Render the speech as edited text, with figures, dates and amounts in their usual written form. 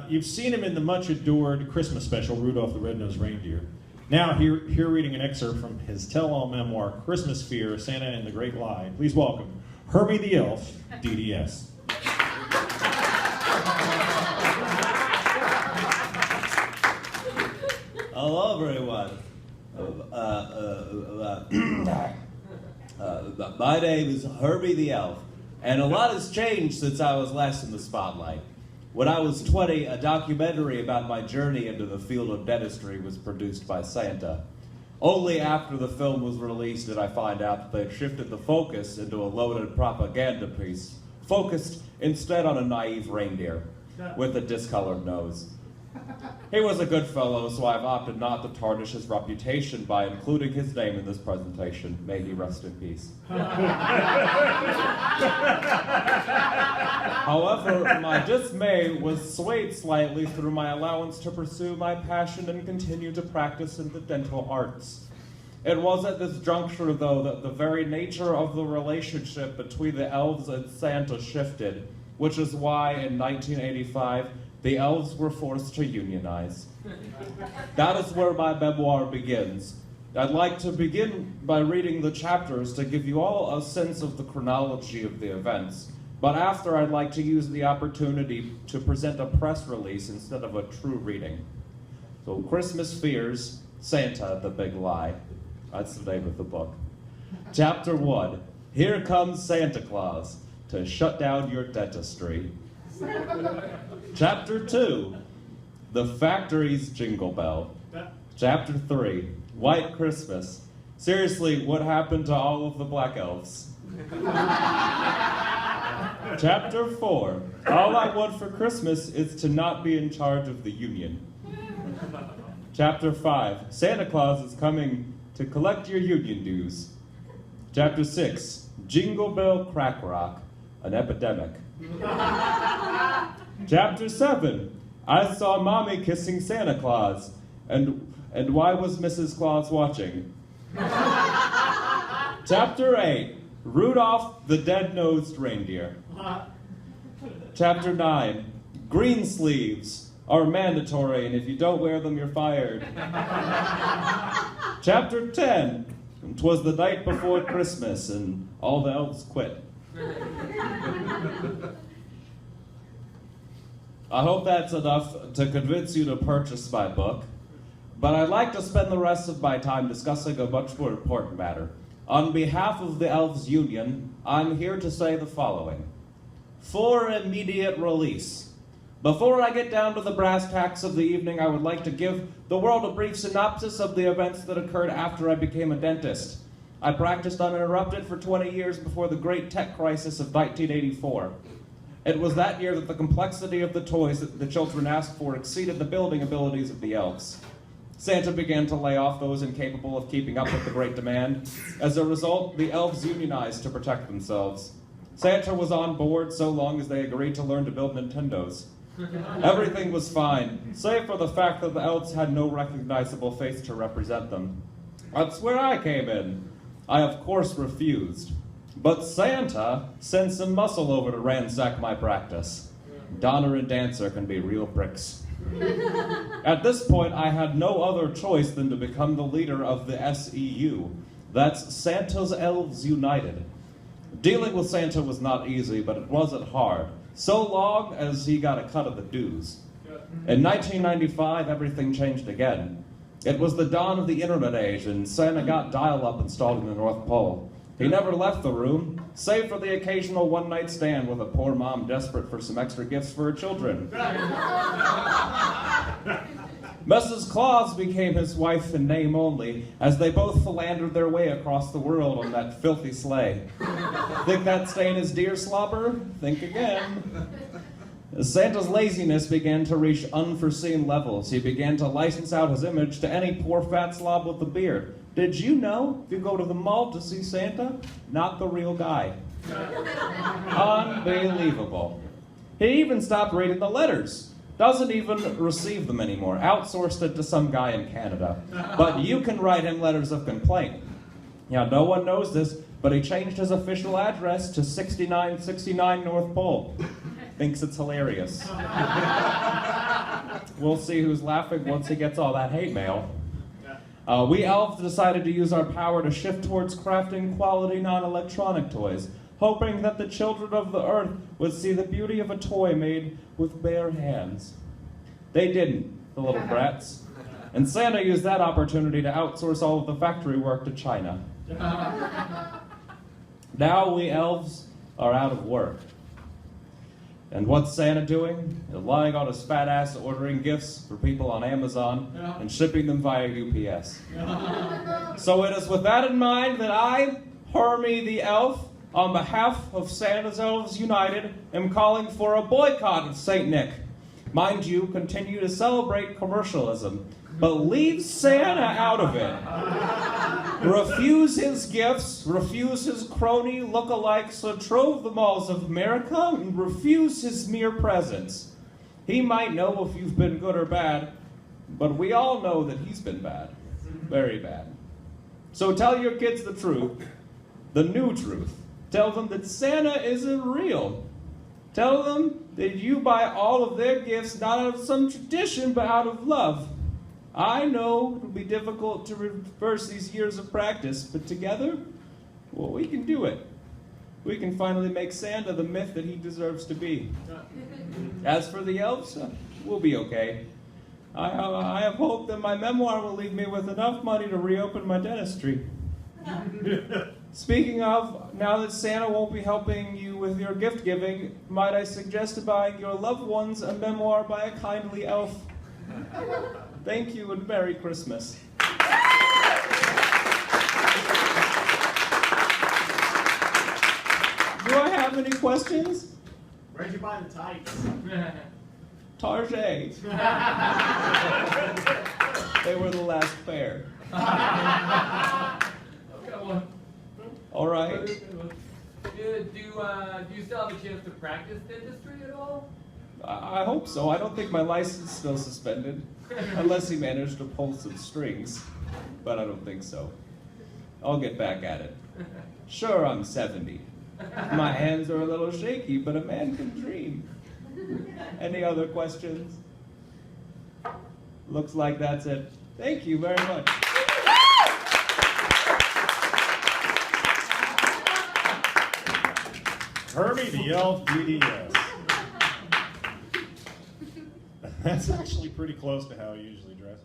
You've seen him in the much-adored Christmas special, Rudolph the Red-Nosed Reindeer. Now, here reading an excerpt from his tell-all memoir, Christmas Fear, Santa and the Great Lie. Please welcome Hermey the Elf, DDS. Hello, everyone. My name is Hermey the Elf, and a lot has changed since I was last in the spotlight. When I was 20, a documentary about my journey into the field of dentistry was produced by Santa. Only after the film was released did I find out that they'd shifted the focus into a loaded propaganda piece, focused instead on a naive reindeer with a discolored nose. He was a good fellow, so I've opted not to tarnish his reputation by including his name in this presentation. May he rest in peace. However, my dismay was swayed slightly through my allowance to pursue my passion and continue to practice in the dental arts. It was at this juncture, though, that the very nature of the relationship between the elves and Santa shifted, which is why in 1985, the elves were forced to unionize. That is where my memoir begins. I'd like to begin by reading the chapters to give you all a sense of the chronology of the events, but after I'd like to use the opportunity to present a press release instead of a true reading. So, Christmas Fears, Santa, the Big Lie. That's the name of the book. Chapter 1, Here Comes Santa Claus to shut down your dentistry. Chapter 2, The Factory's Jingle Bell. Chapter 3, White Christmas. Seriously, what happened to all of the black elves? Chapter 4, All I Want for Christmas is to not be in charge of the union. Chapter 5, Santa Claus is coming to collect your union dues. Chapter 6, Jingle Bell Crack Rock, an epidemic. Chapter 7, I saw Mommy kissing Santa Claus, and why was Mrs. Claus watching? Chapter 8, Rudolph the Dead-Nosed Reindeer. Chapter 9, Green sleeves are mandatory, and if you don't wear them, you're fired. Chapter 10, 'Twas the night before Christmas, and all the elves quit. I hope that's enough to convince you to purchase my book, but I'd like to spend the rest of my time discussing a much more important matter. On behalf of the Elves Union, I'm here to say the following. For immediate release. Before I get down to the brass tacks of the evening, I would like to give the world a brief synopsis of the events that occurred after I became a dentist. I practiced uninterrupted for 20 years before the great tech crisis of 1984. It was that year that the complexity of the toys that the children asked for exceeded the building abilities of the elves. Santa began to lay off those incapable of keeping up with the great demand. As a result, the elves unionized to protect themselves. Santa was on board so long as they agreed to learn to build Nintendos. Everything was fine, save for the fact that the elves had no recognizable face to represent them. That's where I came in. I, of course, refused. But Santa sent some muscle over to ransack my practice. Donner and Dancer can be real pricks. At this point, I had no other choice than to become the leader of the SEU. That's Santa's Elves United. Dealing with Santa was not easy, but it wasn't hard, so long as he got a cut of the dues. In 1995, everything changed again. It was the dawn of the internet age, and Santa got dial-up installed in the North Pole. He never left the room, save for the occasional one-night stand with a poor mom desperate for some extra gifts for her children. Mrs. Claus became his wife in name only, as they both philandered their way across the world on that filthy sleigh. Think that stain is deer slobber? Think again. Santa's laziness began to reach unforeseen levels. He began to license out his image to any poor fat slob with a beard. Did you know, if you go to the mall to see Santa, not the real guy? Unbelievable. He even stopped reading the letters. Doesn't even receive them anymore. Outsourced it to some guy in Canada. But you can write him letters of complaint. Now, no one knows this, but he changed his official address to 6969 North Pole. Thinks it's hilarious. We'll see who's laughing once he gets all that hate mail. We elves decided to use our power to shift towards crafting quality non-electronic toys, hoping that the children of the earth would see the beauty of a toy made with bare hands. They didn't, the little brats. And Santa used that opportunity to outsource all of the factory work to China. Now we elves are out of work. And what's Santa doing? He's lying on his fat ass ordering gifts for people on Amazon and shipping them via UPS. So it is with that in mind that I, Hermey the Elf, on behalf of Santa's Elves United, am calling for a boycott of St. Nick. Mind you, continue to celebrate commercialism, but leave Santa out of it. Refuse his gifts, refuse his crony lookalikes that trove the malls of America, and refuse his mere presence. He might know if you've been good or bad, but we all know that he's been bad. Very bad. So tell your kids the truth, the new truth. Tell them that Santa isn't real. Tell them that you buy all of their gifts not out of some tradition, but out of love. I know it'll be difficult to reverse these years of practice, but together, well, we can do it. We can finally make Santa the myth that he deserves to be. As for the elves, we'll be okay. I have hope that my memoir will leave me with enough money to reopen my dentistry. Speaking of, now that Santa won't be helping you with your gift giving, might I suggest buying your loved ones a memoir by a kindly elf? Thank you and Merry Christmas. Do I have any questions? Where'd you buy the tights? Target. They were the last pair. All right. Do you still have a chance to practice dentistry at all? I hope so. I don't think my license is still suspended, unless he managed to pull some strings, but I don't think so. I'll get back at it. Sure, I'm 70. My hands are a little shaky, but a man can dream. Any other questions? Looks like that's it. Thank you very much. Hermey the Elf, DDS. That's actually pretty close to how I usually dress.